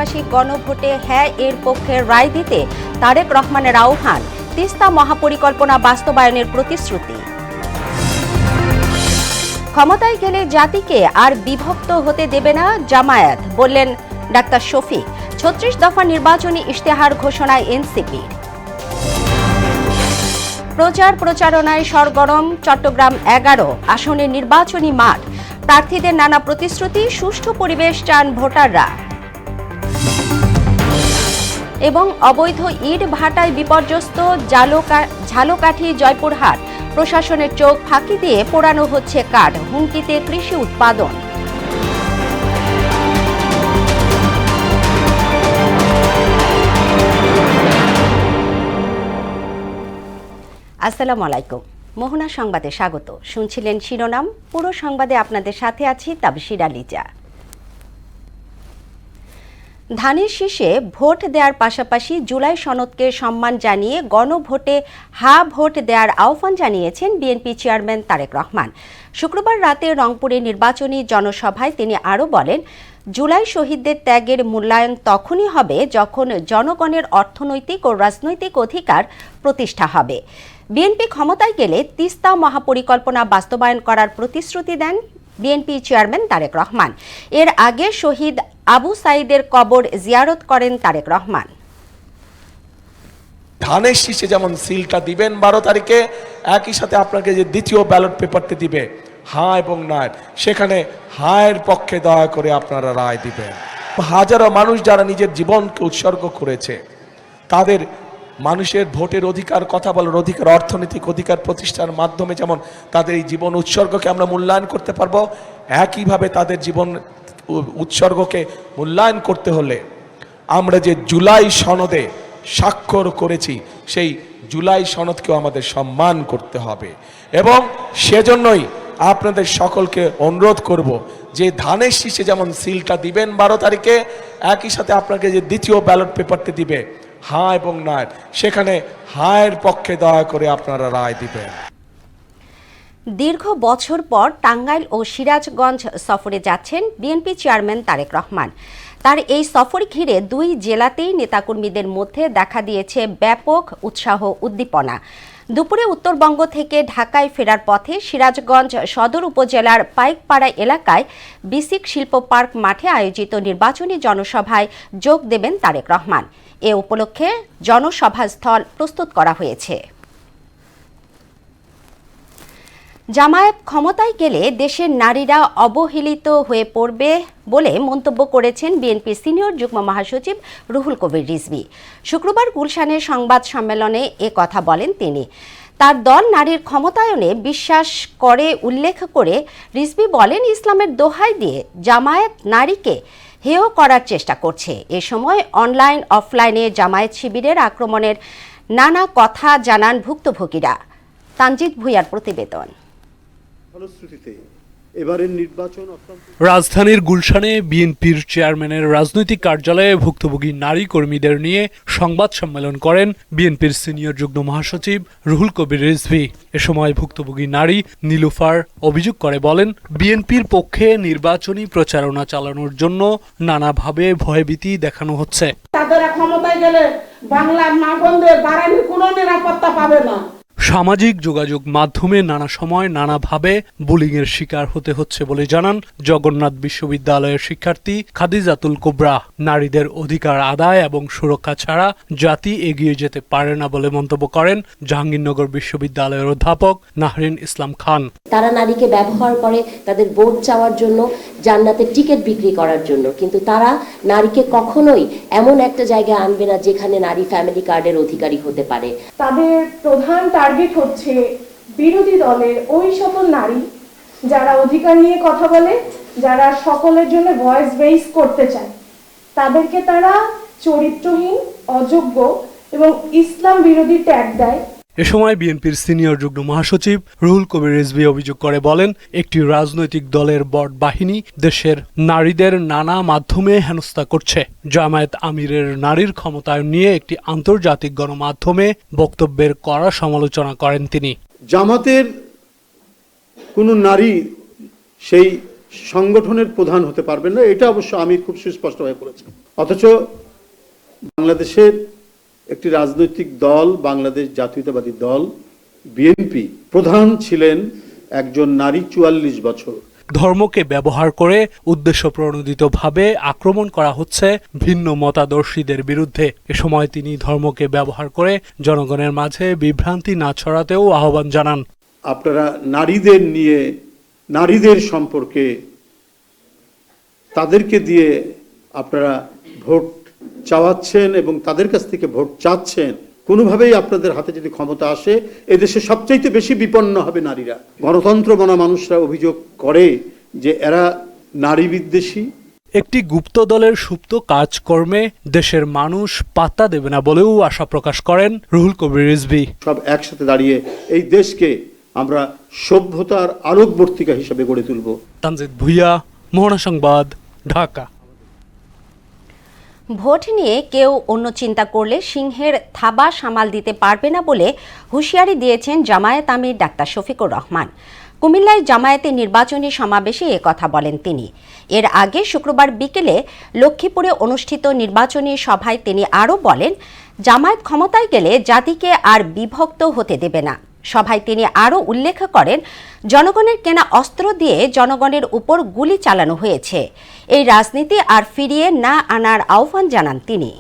ঐতিহাসিক গণভোটে হ্যাঁ এর পক্ষে রায় দিতে তারেক রহমানের আহ্বান, তিস্তা মহাপরিকল্পনা বাস্তবায়নের প্রতিশ্রুতি। ক্ষমতায় গেলে জাতিকে আর বিভক্ত হতে দেবে না জামায়াত, বললেন ডাক্তার শফিক। ৩৬ দফা নির্বাচনী ইশতেহার ঘোষণায় এনসিপির। প্রচারণায় সরগরম চট্টগ্রাম ১১ আসনের নির্বাচনী মাঠ। প্রার্থীদের নানা প্রতিশ্রুতি, সুষ্ঠু পরিবেশ চান ভোটাররা। এবং অবৈধ ইট ভাটায় বিপর্যস্ত ঝালকাঠি জয়পুরহাট। প্রশাসনের চোখ ফাঁকি দিয়ে পোড়ানো হচ্ছে কাঠ, হুমকিতে কৃষি উৎপাদন। আসসালামু আলাইকুম, মোহনা সংবাদে স্বাগত। শুনছিলেন শিরোনাম, পুরো সংবাদে আপনাদের সাথে আছি তাবশিরা লিজা। ধানের শীষে ভোট দেওয়ার পাশাপাশি জুলাই সনদকে সম্মান জানিয়ে গণভোটে হা ভোট দেওয়ার আহ্বান জানিয়েছেন বিএনপি চেয়ারম্যান তারেক রহমান। শুক্রবার রাতে রংপুরে নির্বাচনী জনসভায় তিনি আরও বলেন, জুলাই শহীদদের ত্যাগের মূল্যায়ন তখনই হবে যখন জনগণের অর্থনৈতিক ও রাজনৈতিক অধিকার প্রতিষ্ঠা হবে। বিএনপি ক্ষমতায় গেলে তিস্তা মহাপরিকল্পনা বাস্তবায়ন করার প্রতিশ্রুতি দেন বিএনপি চেয়ারম্যান তারেক রহমান। এর আগে শহীদ আবু সাইদের কবর জিয়ারত করেন তারেক রহমান। ধানের শীষে যেমন সিলটা দিবেন 12 তারিখে, একই সাথে আপনাকে যে দ্বিতীয় ব্যালট পেপারটি দিবে হ্যাঁ এবং না, সেখানে হায়ের পক্ষে দয়া করে আপনারা রায় দিবেন। হাজারো মানুষ যারা নিজের জীবনকে উৎসর্গ করেছে, তাদের মানুষের ভোটের অধিকার, কথা বলার অধিকার, অর্থনৈতিক অধিকার প্রতিষ্ঠার মাধ্যমে যেমন তাদের এই জীবন উৎসর্গকে আমরা মূল্যায়ন করতে পারবো, একইভাবে তাদের জীবন উৎসর্গকে মূল্যায়ন করতে হলে আমরা যে জুলাই সনদে স্বাক্ষর করেছি, সেই জুলাই সনদকেও আমাদের সম্মান করতে হবে। এবং সেজন্যই আপনাদের সকলকে অনুরোধ করব যে ধানের শীষে যেমন সিলটা দিবেন 12 তারিখে, একই সাথে আপনাকে যে দ্বিতীয় ব্যালট পেপারটি দিবে হ্যাঁ এবং না, সেখানে হায়ের পক্ষে দয়া করে আপনারা রায় দিবেন। দীর্ঘ বছর পর টাঙ্গাইল ও সিরাজগঞ্জ সফরে যাচ্ছেন বিএনপি চেয়ারম্যান তারেক রহমান। তার এই সফর ঘিরে দুই জেলাতেই নেতাকর্মীদের মধ্যে দেখা দিয়েছে ব্যাপক উৎসাহ উদ্দীপনা। দুপুরে উত্তরবঙ্গ থেকে ঢাকায় ফেরার পথে সিরাজগঞ্জ সদর উপজেলার পাইকপাড়া এলাকায় বিসিক শিল্প পার্ক মাঠে আয়োজিত নির্বাচনী জনসভায় যোগ দেবেন তারেক রহমান। এ উপলক্ষে জনসভাস্থল প্রস্তুত করা হয়েছে। জামায়াত ক্ষমতায় গেলে দেশের নারীরা অবহেলিত হয়ে পড়বে বলে মন্তব্য করেছেন বিএনপির সিনিয়র যুগ্ম মহাসচিব রুহুল কবির রিজভী। শুক্রবার গুলশানের সংবাদ সম্মেলনে এ কথা বলেন তিনি। তার দল নারীর ক্ষমতায়নে বিশ্বাস করে উল্লেখ করে রিজভী বলেন, ইসলামের দোহাই দিয়ে জামায়াত নারীকে হেয় করার চেষ্টা করছে। এ সময় অনলাইন অফলাইনে জামায়াত শিবিরের আক্রমণের নানা কথা জানান ভুক্তভোগীরা। তানজিদ ভুঁইয়ার প্রতিবেদন। রাজধানীর গুলশানে বিএনপির চেয়ারম্যানের রাজনৈতিক কার্যালয়ে ভুক্তভোগী নারী কর্মীদের নিয়ে সংবাদ সম্মেলন করেন বিএনপির সিনিয়র যুগ্ম মহাসচিব রুহুল কবির রিজভী। এ সময় ভুক্তভোগী নারী নীলুফার অভিযোগ করে বলেন, বিএনপির পক্ষে নির্বাচনী প্রচারণা চালানোর জন্য নানাভাবে ভয়ভীতি দেখানো হচ্ছে। তাদের ক্ষমতায় গেলে বাংলার মা বোনদের বাড়ানোর কোনো নিরাপত্তা পাবে না। সামাজিক যোগাযোগ মাধ্যমে নানা সময় নানাভাবে বুলিংয়ের শিকার হতে হচ্ছে বলে জানান জগন্নাথ বিশ্ববিদ্যালয়ের শিক্ষার্থী খাদিজাতুল কুবরা। নারীদের অধিকার আদায় এবং সুরক্ষা ছাড়া জাতি এগিয়ে যেতে পারে না বলে মন্তব্য করেন জাহাঙ্গীরনগর বিশ্ববিদ্যালয়ের অধ্যাপক নাহরিন ইসলাম খান। তারা নারীকে ব্যবহার করে তাদের ভোট চাওয়ার জন্য, জান্নাতের টিকিট বিক্রি করার জন্য, কিন্তু তারা নারীকে কখনোই এমন একটা জায়গায় আনবে না যেখানে নারী ফ্যামিলি কার্ডের অধিকারী হতে পারে। তাদের প্রধান টার্গেট হচ্ছে বিরোধী দলের ওই সকল নারী যারা অধিকার নিয়ে কথা বলে, যারা সকলের জন্য ভয়েস রেইজ করতে চায়। তাদেরকে তারা চরিত্রহীন, অযোগ্য এবং ইসলাম বিরোধী ট্যাগ দেয়। এ সময় বিএনপির সিনিয়র যুগ্ম মহাসচিব রুহুল কবির রিজভী অভিযোগ করে বলেন, একটি রাজনৈতিক দলের বট বাহিনী দেশের নারীদের নানা মাধ্যমে হেনস্থা করছে। জামায়াত আমিরের নারীর ক্ষমতায়ন নিয়ে একটি আন্তর্জাতিক গণমাধ্যমে বক্তব্যের কড়া সমালোচনা করেন তিনি। জামাতের কোন নারী সেই সংগঠনের প্রধান হতে পারবেন না, এটা অবশ্য আমির খুব সুস্পষ্টভাবে বলেছেন। অথচ বাংলাদেশের একটি রাজনৈতিক দল, বাংলাদেশ জাতীয়তাবাদী দল বিএনপি, প্রধান ছিলেন একজন নারী, 44 বছর। ধর্মকে ব্যবহার করে উদ্দেশ্যপ্রণোদিতভাবে আক্রমণ করা হচ্ছে ভিন্ন মতাদর্শীদের বিরুদ্ধে। এ সময় তিনি ধর্মকে ব্যবহার করে জনগণের মাঝে বিভ্রান্তি না ছড়াতেও আহ্বান জানান। আপনারা নারীদের নিয়ে, নারীদের সম্পর্কে, তাদেরকে দিয়ে আপনারা ভোট চাওয়াচ্ছেন এবং তাদের কাছ থেকে ভোট চাচ্ছেন। কোনোভাবেই আপনাদের হাতে যদি ক্ষমতা আসে, এদেশে সবচাইতে বেশি বিপন্ন হবে নারীরা। গণতন্ত্র মনা মানুষরা অভিযোগ করে যে এরা নারী বিদ্বেষী। একটি গুপ্ত দলের সুপ্ত কাজকর্মে দেশের মানুষ পাত্তা দেবে না বলেও আশা প্রকাশ করেন রুহুল কবির রিজভী। সব একসাথে দাঁড়িয়ে এই দেশকে আমরা সভ্যতার আলোকবর্তিকা হিসেবে গড়ে তুলব। তানজিদ ভুইয়া, মোহনা সংবাদ, ঢাকা। ভোট নিয়ে কেউ অন্য চিন্তা করলে সিংহের থাবা সামাল দিতে পারবে না বলে হুঁশিয়ারি দিয়েছেন জামায়াত আমির ডাক্তার শফিকুর রহমান। কুমিল্লায় জামায়াতের নির্বাচনী সমাবেশে কথা বলেন তিনি। এর আগে শুক্রবার বিকেলে লক্ষ্মীপুরে অনুষ্ঠিত নির্বাচনী সভায় তিনি আরও বলেন, জামায়াত ক্ষমতায় গেলে জাতিকে আর বিভক্ত হতে দেবে না। সভায় তিনি আরও উল্লেখ করেন, জনগণের কেনা অস্ত্র দিয়ে জনগণের উপর গুলি চালানো হয়েছে। এই রাজনীতি আর ফিরিয়ে না আনার আহ্বান জানান তিনি।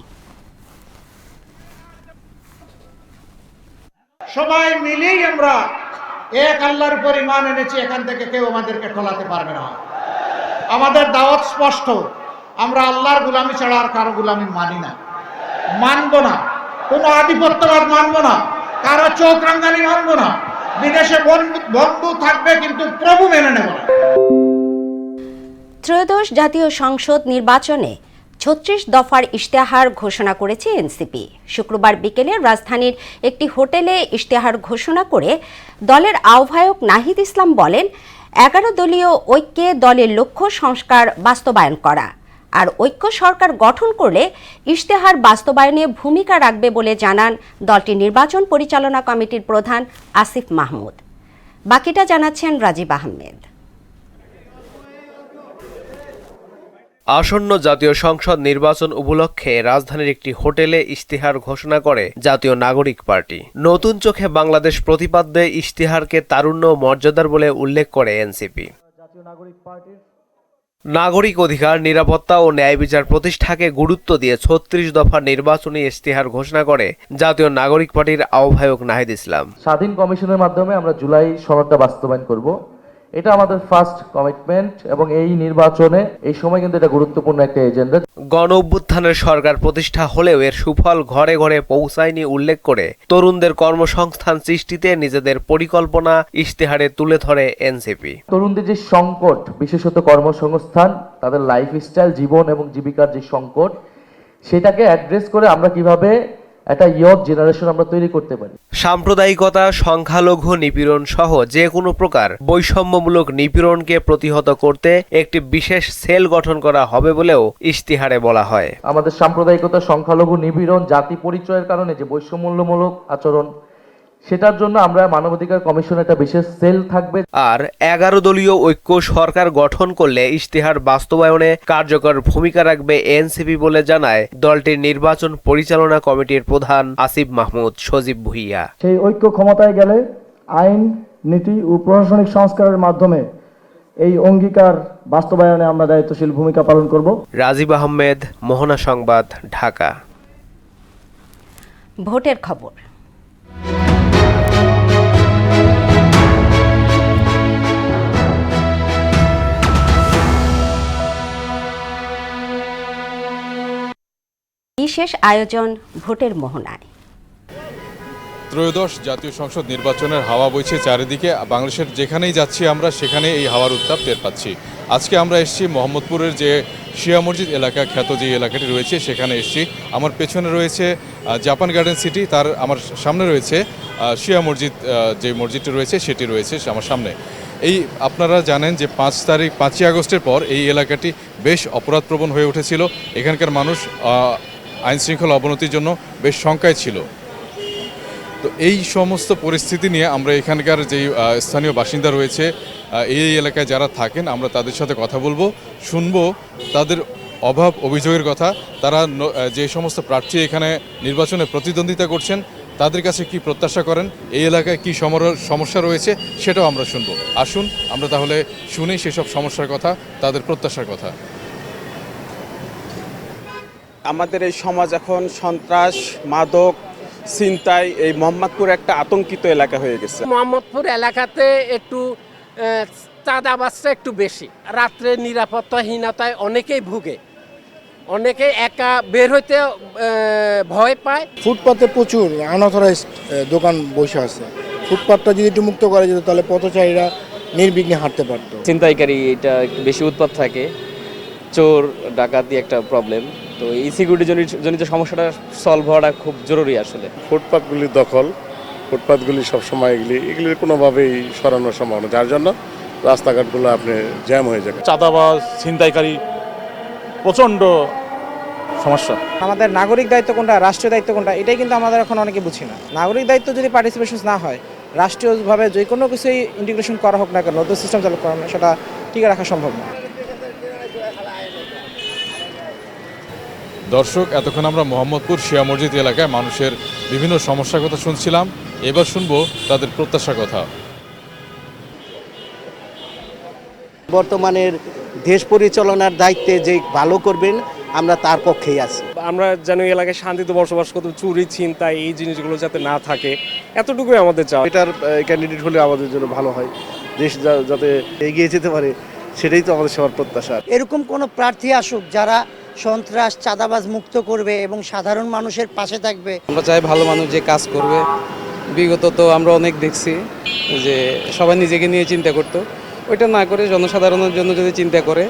সবাই মিলেই আমরা এক আল্লাহর উপর ঈমান এনেছি, এখান থেকে কেউ আমাদেরকে টলাতে পারবে না। আমাদের দাওয়াত স্পষ্ট, আমরা আল্লাহর গোলামি ছাড়া আর কারো গোলামি মানি না, মানব না। কোনো আধিপত্যবাদ মানব না, কারো চোখ রাঙ্গানি মানব না। বিদেশে বন্ধু থাকবে কিন্তু প্রভু মেনে নেব না। ত্রয়োদশ জাতীয় সংসদ নির্বাচনে ৩৬ দফার ইশতেহার ঘোষণা করেছে এনসিপি। শুক্রবার বিকেলে রাজধানীর একটি হোটেলে ইশতেহার ঘোষণা করে দলের আহ্বায়ক নাহিদ ইসলাম বলেন, 11 দলীয় ঐক্যে দলের লক্ষ্য সংস্কার বাস্তবায়ন করা, আর ঐক্য সরকার গঠন করলে ইশতেহার বাস্তবায়নে ভূমিকা রাখবে বলে জানান দলটির নির্বাচন পরিচালনা কমিটির প্রধান আসিফ মাহমুদ। বাকিটা জানাচ্ছেন রাজীব আহমেদ। আসন্ন জাতীয় সংসদ নির্বাচন উপলক্ষে রাজধানীর একটি হোটেলে ইশতেহার ঘোষণা করে জাতীয় নাগরিক পার্টি। নতুন চোখে বাংলাদেশ প্রতিপাদ্যে ইশতেহারকে তারুণ্য মর্যাদার বলে উল্লেখ করে এনসিপি। নাগরিক অধিকার, নিরাপত্তা ও ন্যায় বিচার প্রতিষ্ঠাকে গুরুত্ব দিয়ে ৩৬ দফার নির্বাচনী ইশতেহার ঘোষণা করে জাতীয় নাগরিক পার্টির আহ্বায়ক নাহিদ ইসলাম। স্বাধীন কমিশনের মাধ্যমে আমরা জুলাই সনদটা বাস্তবায়ন করব, এটা আমাদের ফার্স্ট কমিটমেন্ট এবং এই নির্বাচনে এই সময় কিন্তু এটা গুরুত্বপূর্ণ একটা এজেন্ডা। গণ অভ্যুত্থানের সরকার প্রতিষ্ঠা হলেও এর সুফল ঘরে ঘরে পৌঁছায়নি উল্লেখ করে তরুণদের কর্মসংস্থান সৃষ্টিতে নিজেদের পরিকল্পনা ইশতেহারে তুলে ধরে এনসিপি। তরুণদের যে সংকট, বিশেষত কর্মসংস্থান, তাদের লাইফস্টাইল, জীবন এবং জীবিকার যে সংকট, সেটাকে অ্যাড্রেস করে আমরা কিভাবে একটা ইয়ং জেনারেশন আমরা তৈরি করতে পারি। সাম্প্রদায়িকতা, সংখ্যালঘু নিপীড়ন সহ যে কোনো প্রকার বৈষম্যমূলক নিপীড়নকে প্রতিহত করতে একটি বিশেষ সেল গঠন করা হবে বলেও ইশতেহারে বলা হয়। আমাদের সাম্প্রদায়িকতা, সংখ্যালঘু নিপীড়ন, জাতি পরিচয়ের কারণে যে বৈষম্যমূলক আচরণ, সেটার জন্য আমরা মানবাধিকার কমিশন একটা বিশেষ সেল থাকবে। আর 11 দলীয় ঐক্য সরকার গঠন করলে ইশতেহার বাস্তবায়নে কার্যকর ভূমিকা রাখবে এনসিপি বলে জানায় দলটির নির্বাচন পরিচালনা কমিটির প্রধান আসিফ মাহমুদ সজীব ভুইয়া। সেই ঐক্য ক্ষমতায় গেলে আইন, নীতি ও প্রশাসনিক সংস্কারের মাধ্যমে এই অঙ্গীকার বাস্তবায়নে আমরা দায়িত্বশীল ভূমিকা পালন করব। রাজীব আহমেদ, মোহনা সংবাদ, ঢাকা। ভোটের খবর। বিশেষ আয়োজন ভোটের মোহনায়। ত্রয়োদশ জাতীয় সংসদ নির্বাচনের হাওয়া বইছে চারিদিকে। বাংলাদেশের যেখানেই যাচ্ছি আমরা সেখানে এই হাওয়ার উত্তাপ টের পাচ্ছি। আজকে আমরা এসেছি মোহাম্মদপুরের যে শিয়া মসজিদ এলাকা, খ্যাত যে এলাকাটি রয়েছে সেখানে এসেছি। আমার পেছনে রয়েছে জাপান গার্ডেন সিটি, তার আমার সামনে রয়েছে শিয়া মসজিদ, যে মসজিদটি রয়েছে সেটি রয়েছে আমার সামনে। এই আপনারা জানেন যে 5ই আগস্টের পর এই এলাকাটি বেশ অপরাধপ্রবণ হয়ে উঠেছিল। এখানকার মানুষ আইনশৃঙ্খলা অবনতির জন্য বেশ শঙ্কায় ছিল। তো এই সমস্ত পরিস্থিতি নিয়ে আমরা এখানকার যেই স্থানীয় বাসিন্দা রয়েছে এই এলাকায় যারা থাকেন আমরা তাদের সাথে কথা বলবো, শুনবো তাদের অভাব অভিযোগের কথা। তারা যে সমস্ত প্রার্থী এখানে নির্বাচনে প্রতিদ্বন্দ্বিতা করছেন তাদের কাছে কি প্রত্যাশা করেন, এই এলাকায় কি সমস্যা রয়েছে সেটাও আমরা শুনবো। আসুন আমরা তাহলে শুনি সেসব সমস্যার কথা, তাদের প্রত্যাশার কথা। আমাদের এই সমাজ এখন সন্ত্রাস, মাদক, ছিনতাই, এই মোহাম্মদপুর একটা আতঙ্কিত এলাকা হয়ে গেছে। মোহাম্মদপুর এলাকাতে একটু চাঁদাবাজটা একটু বেশি, রাত্রে নিরাপত্তাহীনতায় অনেকেই ভুগে, অনেকে একা বের হইতে ভয় পায়। ফুটপাতে প্রচুর আনঅথরাইজড দোকান বসে আছে। ফুটপাতটা যদি একটু মুক্ত করা যেত তাহলে পথচারীরা নির্বিঘ্নে হাঁটতে পারতো। ছিনতাইকারী এটা একটু বেশি উৎপাত থাকে, চোর ডাকাতি একটা প্রবলেম। তো এই সিকিউরিটি জনিত সমস্যাটা সলভ হওয়াটা খুব জরুরি আসলে। ফুটপাতগুলি দখল, ফুটপাতগুলি সবসময় এগুলি কোনোভাবেই সরানো সম্ভব না, যার জন্য রাস্তাঘাটগুলো আপনি জ্যাম হয়ে যাবে। চাঁদাবাজ, ছিনতাইকারী প্রচণ্ড সমস্যা। আমাদের নাগরিক দায়িত্ব কোনটা, রাষ্ট্রীয় দায়িত্ব কোনটা, এটাই কিন্তু আমাদের এখন অনেকে বুঝি না। নাগরিক দায়িত্ব যদি পার্টিসিপেশন না হয়, রাষ্ট্রীয়ভাবে যে কোনো কিছুই ইন্টিগ্রেশন করা হোক না কেন, নতুন সিস্টেম চালু করা না, সেটা টিকে রাখা সম্ভব না। দর্শক, এতক্ষণ আমরা মোহাম্মদপুর শিয়া মসজিদ এলাকায় মানুষের বিভিন্ন সমস্যার কথা শুনছিলাম, এবার শুনবো তাদের প্রত্যাশার কথা। বর্তমানের দেশ পরিচালনার দায়িত্বে যে ভালো করবেন, আমরা তার পক্ষেই আছি। আমরা যেন এই এলাকায় শান্তিতে বসবাস করতে, চুরি ছিনতাই এই জিনিসগুলো যাতে না থাকে, এতটুকুই আমাদের চাওয়া। এটার ক্যান্ডিডেট হলে আমাদের জন্য ভালো হয়, দেশ যাতে এগিয়ে যেতে পারে, সেটাই তো আমাদের সবার প্রত্যাশা। এরকম কোনো প্রার্থী আসুক যারা সন্ত্রাস, চাঁদাবাজ মুক্ত করবে এবং সাধারণ মানুষের পাশে থাকবে। আমরা চাই ভালো মানুষ যে কাজ করবে। বিগত তো আমরা অনেক দেখছি যে সবাই নিজেকে নিয়ে চিন্তা করতো, ওইটা না করে জনসাধারণের জন্য যদি চিন্তা করে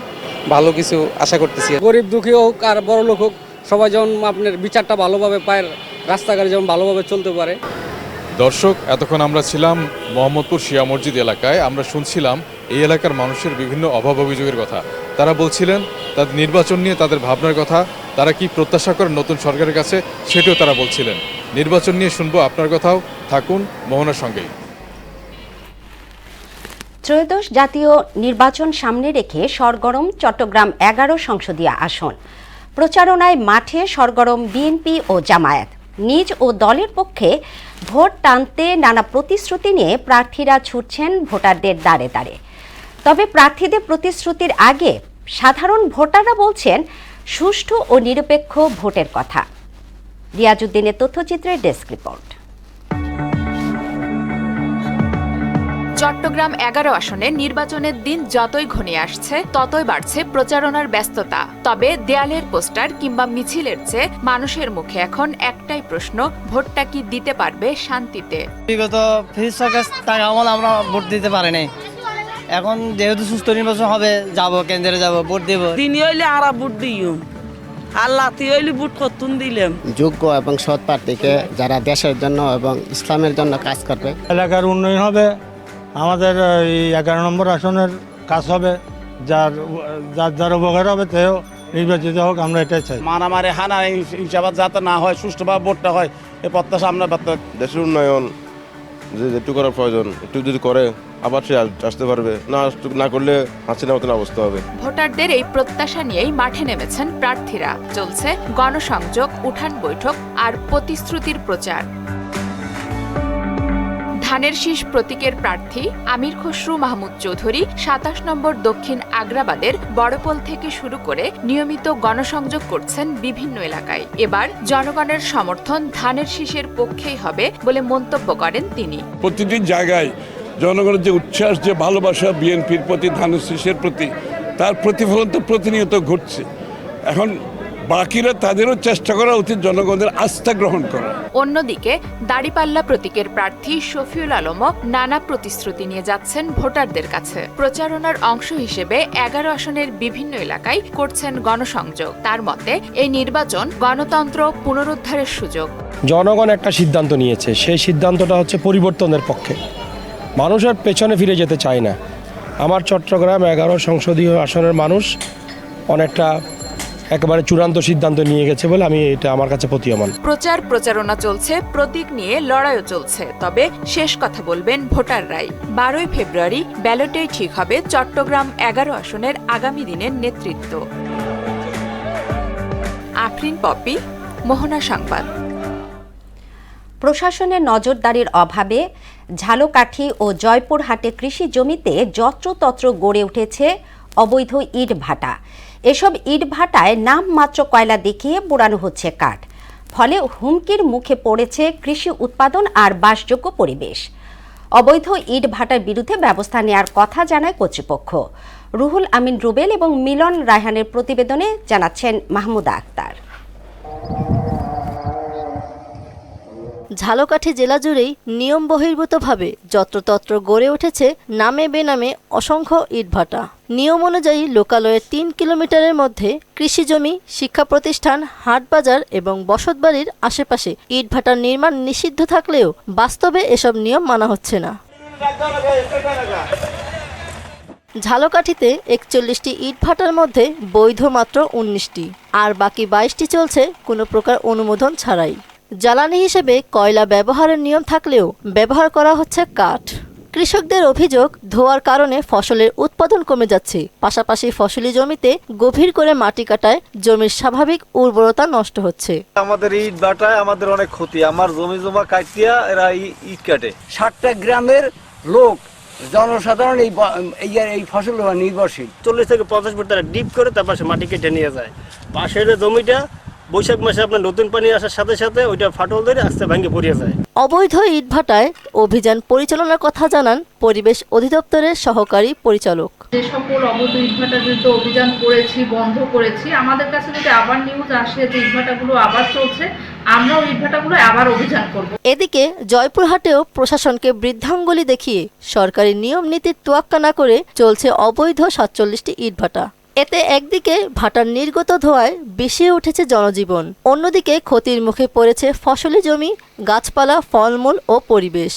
ভালো কিছু আশা করতেছি। গরিব দুঃখী হোক আর বড় লোক হোক, সবাই যেমন আপনার বিচারটা ভালোভাবে পায়, রাস্তাঘাটে যেমন ভালোভাবে চলতে পারে। দর্শক, এতক্ষণ আমরা ছিলাম মোহাম্মদপুর শিয়া মসজিদ এলাকায়। আমরা শুনছিলাম এই এলাকার মানুষের বিভিন্ন অভাব অভিযোগের কথা। তারা বলছিলেন তাদের নির্বাচন নিয়ে তাদের ভাবনার কথা, তারা কি প্রত্যাশা করেন নতুন সরকারের কাছে সেটাও তারা বলছিলেন। নির্বাচন নিয়ে শুনবো আপনার কথাও, থাকুন মোহনার সঙ্গেই। ত্রয়োদশ জাতীয় নির্বাচন সামনে রেখে সরগরম চট্টগ্রাম 11 সংসদীয় আসন। প্রচারণায় মাঠে সরগরম বিএনপি ও জামায়াত। নিজ ও দলের পক্ষে ভোট টানতে নানা প্রতিশ্রুতি নিয়ে প্রার্থীরা ছুটছেন ভোটারদের দ্বারে দ্বারে। তবে প্রার্থীদের প্রতিশ্রুতির আগে সাধারণ ভোটাররা বলছেন সুষ্ঠু ও নিরপেক্ষ ভোটের কথা। রিয়াজউদ্দিনের তথ্যচিত্রের ডেস্ক রিপোর্ট। চট্টগ্রাম 11 আসনে নির্বাচনের দিন যতই ঘনিয়ে আসছে ততই বাড়ছে প্রচারণার ব্যস্ততা। তবে দেয়ালের পোস্টার কিংবা মিছিলের চেয়ে মানুষের মুখে এখন একটাই প্রশ্ন, ভোটটা কি দিতে পারবে শান্তিতে? বিগত আমরা ভোট দিতে পারিনি, এখন যেহেতু সুস্থ নির্বাচন হবে, যাব কেন্দ্রে যাব, ভোট দেব। তিনি হইলে আর ভোট দিও, আল্লাহ তুই হইলে ভোট করতুন দিলাম। যোগ্য এবং সৎ প্রার্থীকে যারা দেশের জন্য এবং ইসলামের জন্য কাজ করবে। এলাকার উন্নয়ন হবে, আমাদের এই 11 নম্বর আসনের কাজ হবে, যার উপকার হবে তেও নির্বাচিত হোক, আমরা এটাই চাই। মারামারি হানা হিসাবাদ যাতে না হয়, সুষ্ঠুভাবে ভোটটা হয়, এই প্রত্যাশা আমরা দেশের উন্নয়ন যেটুকু করার প্রয়োজন একটু যদি করে আবার সে আসতে পারবে, না করলে হাসিনা মতন অবস্থা হবে। ভোটারদের এই প্রত্যাশা নিয়েই মাঠে নেমেছেন প্রার্থীরা। চলছে গণসংযোগ, উঠান বৈঠক আর প্রতিশ্রুতির প্রচার। ধানের শীষ প্রতীকের প্রার্থী আমির খসরু মাহমুদ চৌধুরী 27 নম্বর দক্ষিণ আগ্রাবাদের বড়পোল থেকে শুরু করে নিয়মিত গণসংযোগ করছেন বিভিন্ন এলাকায়। এবার জনগণের সমর্থন ধানের শীষের পক্ষেই হবে বলে মন্তব্য করেন তিনি। প্রতিটি জায়গায় জনগণের যে উচ্ছ্বাস, যে ভালোবাসা বিএনপির প্রতি, ধানের শীষের প্রতি, তার প্রতিফলন তো প্রতিনিয়ত ঘটছে। এখন বাকিরা তাদেরও চেষ্টা করা উচিত জনগণের আস্থা গ্রহণ করা। অন্যদিকে দাড়িপাল্লা প্রতীকের প্রার্থী শফিউল আলমও নানা প্রতিশ্রুতি নিয়ে যাচ্ছেন ভোটারদের কাছে। প্রচারণার অংশ হিসেবে 11 আসনের বিভিন্ন এলাকায় করছেন গণসংযোগ। তার মতে এই নির্বাচন গণতন্ত্র পুনরুদ্ধারের সুযোগ। জনগণ একটা সিদ্ধান্ত নিয়েছে, সেই সিদ্ধান্তটা হচ্ছে পরিবর্তনের পক্ষে, মানুষের পেছনে ফিরে যেতে চায় না। আমার চট্টগ্রাম 11 সংসদীয় আসনের মানুষ অনেকটা একেবারে চূড়ান্ত সিদ্ধান্ত নিয়ে গেছে বলে আমি এটা আমার কাছে প্রতীয়মান। প্রচার প্রচারণা চলছে, প্রতীক নিয়ে লড়াইও চলছে, তবে শেষ কথা বলবেন ভোটাররাই। 12 ফেব্রুয়ারি ব্যালটেই ঠিক হবে চট্টগ্রাম 11 আসনের আগামী দিনের নেতৃত্ব। আফরিন পপি, মোহনা সংবাদ। প্রশাসনের নজরদারির অভাবে ঝালকাঠি ও জয়পুরহাটে কৃষি জমিতে যত্রতত্র গড়ে উঠেছে অবৈধ ইট ভাটা। এসব ইট ভাটায় নামমাত্র কয়লা দেখিয়ে পোড়ানো হচ্ছে কাঠ, ফলে হুমকির মুখে পড়েছে কৃষি উৎপাদন আর বাসযোগ্য পরিবেশ। অবৈধ ইট ভাটার বিরুদ্ধে ব্যবস্থা নেওয়ার কথা জানায় কর্তৃপক্ষ। রুহুল আমিন রুবেল এবং মিলন রায়হানের প্রতিবেদনে জানাচ্ছেন মাহমুদা আক্তার। ঝালকাঠি জেলা জুড়েই নিয়ম বহির্ভূতভাবে যত্রতত্র গড়ে উঠেছে নামে বেনামে অসংখ্য ইটভাটা। নিয়ম অনুযায়ী লোকালয়ের 3 কিলোমিটারের মধ্যে কৃষিজমি, শিক্ষা প্রতিষ্ঠান, হাটবাজার এবং বসতবাড়ির আশেপাশে ইটভাটার নির্মাণ নিষিদ্ধ থাকলেও বাস্তবে এসব নিয়ম মানা হচ্ছে না। ঝালকাঠিতে 41টি ইটভাটার মধ্যে বৈধ মাত্র 19টি, আর বাকি 22টি চলছে কোনো প্রকার অনুমোদন ছাড়াই। জ্বালানি হিসেবে কয়লা ব্যবহারের নিয়ম থাকলেও ব্যবহার করা হচ্ছে কাঠ। কৃষকদের অভিযোগ, ধোয়ার কারণে ফসলের উৎপাদন কমে যাচ্ছে, পাশাপাশি ফসলি জমিতে গভীর করে মাটি কাটায় জমির স্বাভাবিক উর্বরতা নষ্ট হচ্ছে। আমাদের ইট ভাটায় আমাদের অনেক ক্ষতি, আমার জমি জমা কাটিয়া এরা ইট কাটে। 60টা গ্রামের লোক জনসাধারণ এই ফসল নির্ভরশীল। 40 থেকে 50 ফুট তারা ডিপ করে তারপর মাটি কেটে নিয়ে যায়। পাশের জমিটা বৈশাখ মাসে আপনার নতুন পানি আসার সাথে সাথে ওইটা ফাটল ধরে আস্তে ভাঙে পড়িয়ে যায়। অবৈধ ইটভাটায় অভিযান পরিচালনার কথা জানান পরিবেশ অধিদপ্তরের সহকারী পরিচালক। যে সকল অবৈধ ইটভাটার বিরুদ্ধে অভিযান করেছি, বন্ধ করেছি, আমাদের কাছে যদি আবার নিউজ আসে যে ইটভাটাগুলো আবার চলছে, আমরাও ইটভাটাগুলো আবার অভিযান করব। এদিকে জয়পুরহাটেও প্রশাসনকে বৃদ্ধাঙ্গুলি দেখিয়ে সরকারি নিয়ম নীতির তোয়াক্কা না করে চলছে অবৈধ 47টি ইটভাটা। এতে একদিকে ভাটার নির্গত ধোঁয়ায় বিষিয়ে উঠেছে জনজীবন, অন্যদিকে ক্ষতির মুখে পড়েছে ফসলি জমি, গাছপালা, ফলমূল ও পরিবেশ।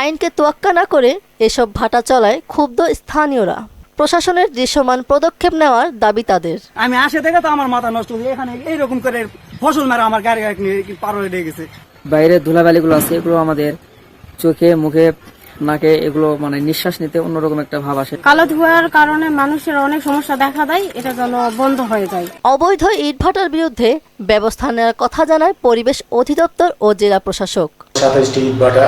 আইনকে তোয়াক্কা না করে এসব ভাটা চলায় ক্ষুব্ধ স্থানীয়রা। প্রশাসনের দৃশ্যমান পদক্ষেপ নেওয়ার দাবি তাদের। আমি আসে দেখে তো আমার মাথা নষ্ট হয়ে, এখানে এইরকম করে ফসল মারা আমার গাড়ি পার হয়ে গেছে। বাইরে ধুলাবালিগুলো আছে, এগুলো আমাদের চোখে, মুখে, নাকে, এগুলো মানে নিঃশ্বাস নিতে অন্যরকম একটা ভাব আসে। কালো ধোঁয়ার কারণে মানুষের অনেক সমস্যা দেখা দেয়, এটা যেন বন্ধ হয়ে যায়। অবৈধ ইটভাটার বিরুদ্ধে ব্যবস্থা নেওয়ার কথা জানায় পরিবেশ অধিদপ্তর ও জেলা প্রশাসক। 27টি ইটভাটা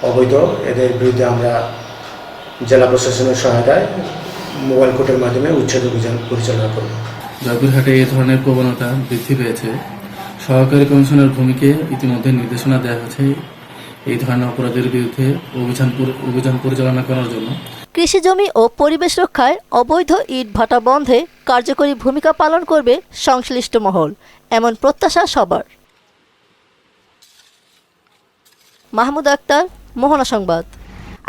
অবৈধ, এদের বিরুদ্ধে আমরা জেলা প্রশাসনের সহায়তায় মোবাইল কোর্টের মাধ্যমে উচ্ছেদ অভিযান পরিচালনা করব। জয়পুরহাটে এই ধরনের প্রবণতা বৃদ্ধি পেয়েছে। সহকারী কমিশনের ভূমিকে ইতিমধ্যে নির্দেশনা দেওয়া হয়েছে এই ধরনের অপরাধের বিরুদ্ধে অভিযান পরিচালনা করার জন্য। কৃষি জমি ও পরিবেশ রক্ষায় অবৈধ ইট ভাটা বন্ধে কার্যকরী ভূমিকা পালন করবে সংশ্লিষ্ট মহল, এমন প্রত্যাশা সবার। মাহমুদ আক্তার, মোহনা সংবাদ।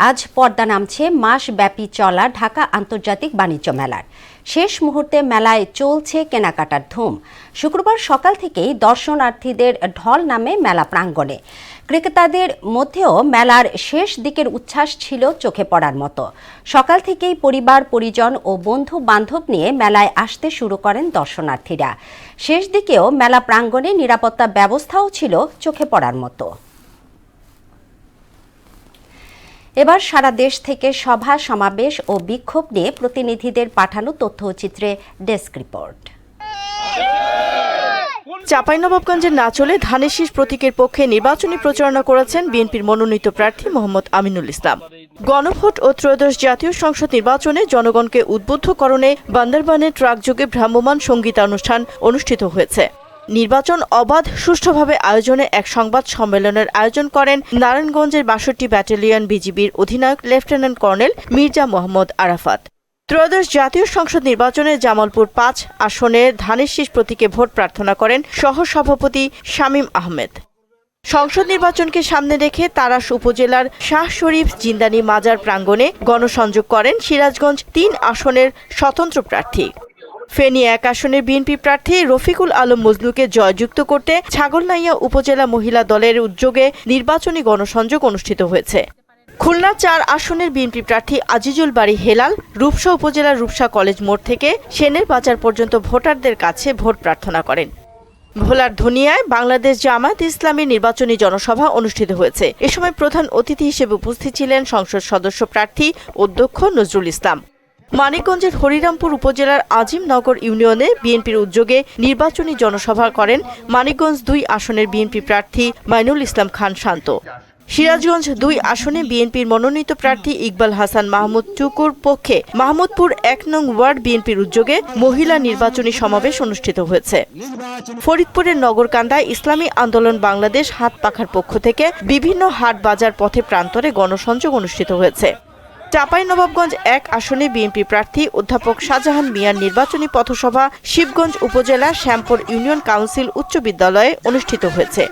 আজ পর্দা নামছে মাসব্যাপী চলা ঢাকা আন্তর্জাতিক বাণিজ্য মেলার। শেষ মুহূর্তে মেলায় চলছে কেনাকাটার ধুম। শুক্রবার সকাল থেকেই দর্শনার্থীদের ঢল নামে মেলা প্রাঙ্গণে। ক্রেতাদের মধ্যেও মেলার শেষ দিকের উচ্ছ্বাস ছিল চোখে পড়ার মতো। সকাল থেকেই পরিবার, পরিজন ও বন্ধু বান্ধব নিয়ে মেলায় আসতে শুরু করেন দর্শনার্থীরা। শেষ দিকেও মেলা প্রাঙ্গণে নিরাপত্তা ব্যবস্থাও ছিল চোখে পড়ার মতো। এবার সারা দেশ থেকে সভা, সমাবেশ ও বিক্ষোভ নিয়ে প্রতিনিধিদের পাঠানো তথ্যচিত্রে ডেস্ক রিপোর্ট। চাঁপাইনবাবগঞ্জের নাচলে ধানের শীষ প্রতীকের পক্ষে নির্বাচনী প্রচারণা করেছেন বিএনপির মনোনীত প্রার্থী মোহাম্মদ আমিনুল ইসলাম। গণভোট ও ত্রয়োদশ জাতীয় সংসদ নির্বাচনে জনগণকে উদ্বুদ্ধকরণে বান্দরবানে ট্রাকযোগে ভ্রাম্যমাণ সঙ্গীতানুষ্ঠান অনুষ্ঠিত হয়েছে। নির্বাচন অবাধ সুষ্ঠুভাবে আয়োজনে এক সংবাদ সম্মেলনের আয়োজন করেন নারায়ণগঞ্জের ৬২ ব্যাটালিয়ন বিজিবির অধিনায়ক লেফটেন্যান্ট কর্নেল মির্জা মোহাম্মদ আরাফাত। ত্রয়োদশ জাতীয় সংসদ নির্বাচনে জামালপুর ৫ আসনের ধানের শীষ প্রতীকে ভোট প্রার্থনা করেন সহসভাপতি শামীম আহমেদ। সংসদ নির্বাচনকে সামনে রেখে তারাস উপজেলার শাহ শরীফ জিন্দানি মাজার প্রাঙ্গণে গণসংযোগ করেন সিরাজগঞ্জ ৩ আসনের স্বতন্ত্র প্রার্থী। ফেনী ১ আসনের বিএনপি প্রার্থী রফিকুল আলম মজনুকে জয়যুক্ত করতে ছাগলনাইয়া উপজেলা মহিলা দলের উদ্যোগে নির্বাচনী গণসংযোগ অনুষ্ঠিত হয়েছে। খুলনা ৪ আসনের বিএনপি প্রার্থী আজিজুল বারী হেলাল রূপসা উপজেলার রূপসা কলেজ মোড় থেকে সেনের বাজার পর্যন্ত ভোটারদের কাছে ভোট প্রার্থনা করেন। ভোলার ধনিয়ায় বাংলাদেশ জামায়াত ইসলামী নির্বাচনী জনসভা অনুষ্ঠিত হয়েছে। এ সময় প্রধান অতিথি হিসেবে উপস্থিত ছিলেন সংসদ সদস্য প্রার্থী অধ্যক্ষ নজরুল ইসলাম। মানিকগঞ্জের হরিরামপুর উপজেলার আজিমনগর ইউনিয়নে বিএনপির উদ্যোগে নির্বাচনী জনসভা করেন মানিকগঞ্জ ২ আসনের বিএনপি প্রার্থী মাইনুল ইসলাম খান শান্ত। সিরাজগঞ্জ ২ আসনে বিএনপির মনোনীত প্রার্থী ইকবাল হাসান মাহমুদ টুকুর পক্ষে মাহমুদপুর ১ নং ওয়ার্ড বিএনপির উদ্যোগে মহিলা নির্বাচনী সমাবেশ অনুষ্ঠিত হয়েছে। ফরিদপুরের নগরকান্দায় ইসলামী আন্দোলন বাংলাদেশ হাত পাখার পক্ষ থেকে বিভিন্ন হাট বাজার পথে প্রান্তরে গণসংযোগ অনুষ্ঠিত হয়েছে। চাঁপাইনবাবগঞ্জ ১ আসনে বিএনপি প্রার্থী অধ্যাপক শাহজাহান মিয়ার নির্বাচনী পথসভা শিবগঞ্জ উপজেলার শ্যামপুর ইউনিয়ন কাউন্সিল উচ্চ বিদ্যালয়ে অনুষ্ঠিত হয়েছে।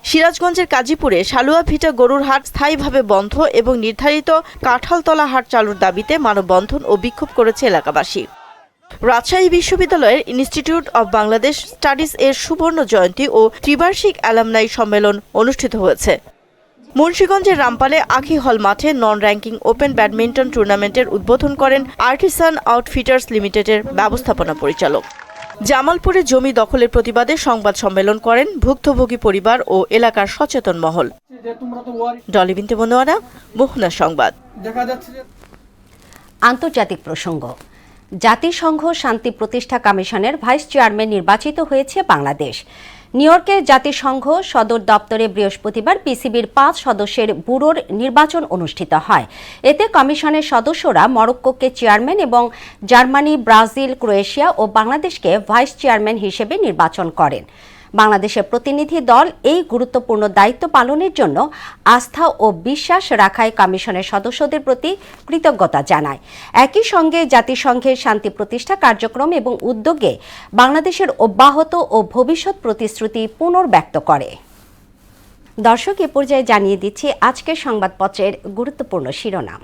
সিরাজগঞ্জের কাজীপুরে সালুয়া ভিটা গরুর হাট স্থায়ীভাবে বন্ধ এবং নির্ধারিত কাঁঠালতলা হাট চালুর দাবিতে মানববন্ধন ও বিক্ষোভ করেছে এলাকাবাসী। রাজশাহী বিশ্ববিদ্যালয়ের ইনস্টিটিউট অব বাংলাদেশ স্টাডিজ এর সুবর্ণ জয়ন্তী ও ত্রিবার্ষিক অ্যালামনাই সম্মেলন অনুষ্ঠিত হয়েছে। মুন্সিগঞ্জের রামপালে আখি হল মাঠে নন র্যাঙ্কিং ওপেন ব্যাডমিন্টন টুর্নামেন্টের উদ্বোধন করেন আর্টিসান আউটফিটার্স লিমিটেডের ব্যবস্থাপনা পরিচালক। জামালপুরে জমি দখলের প্রতিবাদে সংবাদ সম্মেলন করেন ভুক্তভোগী পরিবার ও এলাকার সচেতন মহল। ডলি বিনতে মনোয়ারা, মোহনা সংবাদ। আন্তর্জাতিক প্রসঙ্গ। জাতিসংঘ শান্তি প্রতিষ্ঠা কমিশনের ভাইস চেয়ারম্যান নির্বাচিত হয়েছে বাংলাদেশ। নিউ ইয়র্কে জাতিসংঘ সদর দপ্তরে বৃহস্পতিবার পিসিবির ৫ সদস্যের ব্যুরোর নির্বাচন অনুষ্ঠিত হয়। এতে কমিশনের সদস্যরা মরক্কোকে চেয়ারম্যান এবং জার্মানি, ব্রাজিল, ক্রোয়েশিয়া ও বাংলাদেশকে ভাইস চেয়ারম্যান হিসেবে নির্বাচন করেন। বাংলাদেশের প্রতিনিধি দল এই গুরুত্বপূর্ণ দায়িত্ব পালনের জন্য আস্থা ও বিশ্বাস রাখায় কমিশনের সদস্যদের প্রতি কৃতজ্ঞতা জানায়। একই সঙ্গে জাতিসংঘের শান্তি প্রতিষ্ঠা কার্যক্রম এবং উদ্যোগে বাংলাদেশের অব্যাহত ও ভবিষ্যৎ প্রতিশ্রুতি পুনর্ব্যক্ত করে। দর্শক, এ পর্যায়ে জানিয়ে দিচ্ছি আজকের সংবাদপত্রের গুরুত্বপূর্ণ শিরোনাম।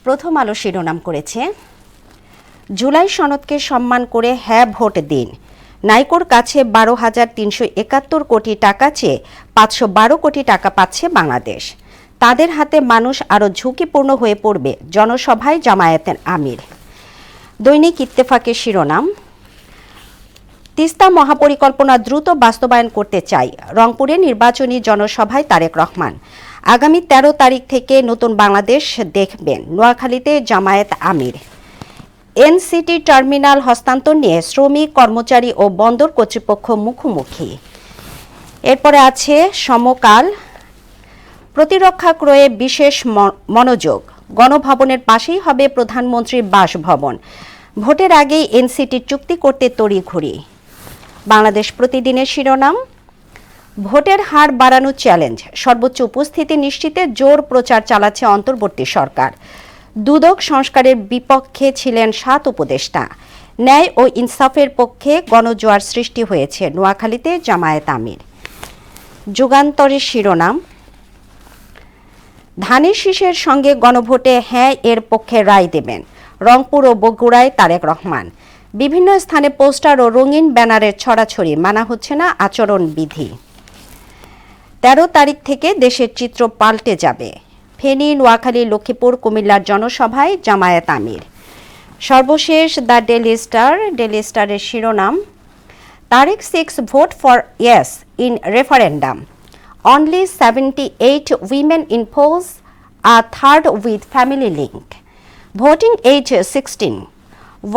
প্রথম আলো শিরোনাম করেছে, জুলাই সনদকে সম্মান করে হ্যাঁ ভোট দিন। নাইকোর কাছে 12,371 কোটি টাকা চেয়ে 512 কোটি টাকা পাচ্ছে বাংলাদেশ। তাদের হাতে মানুষ আরও ঝুঁকিপূর্ণ হয়ে পড়বে, জনসভায় জামায়াতের আমির। দৈনিক ইত্তেফাকের শিরোনাম, তিস্তা মহাপরিকল্পনা দ্রুত বাস্তবায়ন করতে চাই। রংপুরে নির্বাচনী জনসভায় তারেক রহমান। আগামী 13 তারিখ থেকে নতুন বাংলাদেশ দেখবেন, নোয়াখালীতে জামায়াত আমির। এনসিটি টার্মিনাল হস্তান্তর নিয়ে শ্রমিক, কর্মচারী ও বন্দর কর্তৃপক্ষ মুখোমুখি। এরপরে আছে সমকাল, প্রতিরক্ষা ক্রয়ে বিশেষ মনোযোগ। গণভবনের পাশেই হবে প্রধানমন্ত্রীর বাসভবন। ভোটের আগেই এনসিটি চুক্তি করতে তড়িঘড়ি। বাংলাদেশ প্রতিদিনের শিরোনাম, ভোটের হার বাড়ানোর চ্যালেঞ্জ। সর্বোচ্চ উপস্থিতি নিশ্চিতে জোর প্রচার চালাচ্ছে অন্তর্বর্তী সরকার। দুদক সংস্কারের বিপক্ষে ছিলেন 7 উপদেষ্টা। ন্যায় ও ইনসাফের পক্ষে গণজোয়ার সৃষ্টি হয়েছে, নোয়াখালীতে জামায়াত আমির। যুগান্তরের শিরোনাম, ধানের শীষের সঙ্গে গণভোটে হ্যাঁ এর পক্ষে রায় দেবেন। রংপুর ও বগুড়ায় তারেক রহমান। বিভিন্ন স্থানে পোস্টার ও রঙিন ব্যানারের ছড়াছড়ি, মানা হচ্ছে না আচরণবিধি। 13 তারিখ থেকে দেশের চিত্র পাল্টে যাবে। ফেনী, নোয়াখালী, লক্ষ্মীপুর, কুমিল্লার জনসভায় জামায়াত আমির। সর্বশেষ দ্য ডেলি স্টারের শিরোনাম, Tarek 6 vote for yes in referendum. Only 78 women in polls, a third with family link. Voting age 16,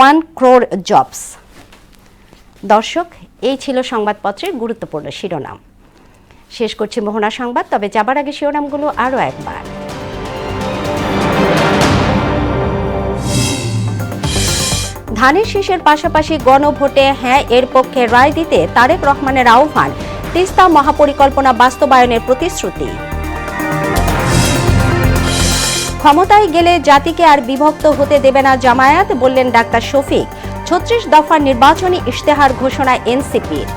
1 crore jobs. দর্শক, এই ছিল সংবাদপত্রের গুরুত্বপূর্ণ শিরোনাম। শেষ করছি মোহনা সংবাদ, তবে যাবার আগে শিরোনামগুলো আরও একবার। ধানের শীষের পাশাপাশি গণভোটে হ্যাঁ এর পক্ষে রায় দিতে তারেক রহমানের আহ্বান, তিস্তা মহাপরিকল্পনা বাস্তবায়নের প্রতিশ্রুতি। ক্ষমতায় গেলে জাতিকে আর বিভক্ত হতে দেবে না জামায়াত, বললেন ডাক্তার শফিক। 36 দফার নির্বাচনী ইশতেহার ঘোষণা এনসিপির।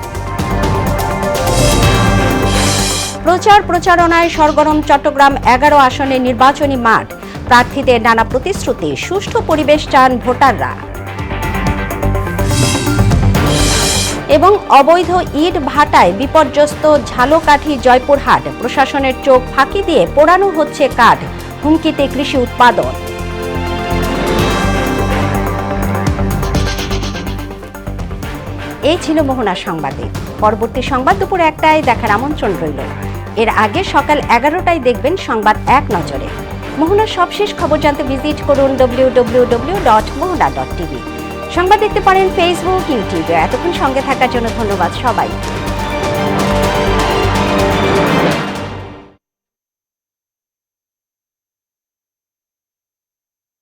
প্রচারণায় সরগরম চট্টগ্রাম 11 আসনের নির্বাচনী মাঠ। প্রার্থীদের নানা প্রতিশ্রুতি, সুষ্ঠু পরিবেশ চান ভোটাররা। এবং অবৈধ ইট ভাটায় বিপর্যস্ত ঝালকাঠি জয়পুরহাট, প্রশাসনের চোখ ফাঁকি দিয়ে পোড়ানো হচ্ছে কাঠ, হুমকিতে কৃষি উৎপাদন। এই ছিল মোহনা সংবাদে। পরবর্তী সংবাদ দুপুর 1টায় দেখার আমন্ত্রণ রইল। এর আগে সকাল 11টায় দেখবেন সংবাদ এক নজরে। মোহনার সবশেষ খবর জানতে ভিজিট করুন www.mohana.tv। সংবাদ দেখতে পারেন ফেসবুক, ইউটিউবে। এতক্ষণ সঙ্গে থাকার জন্য ধন্যবাদ সবাই।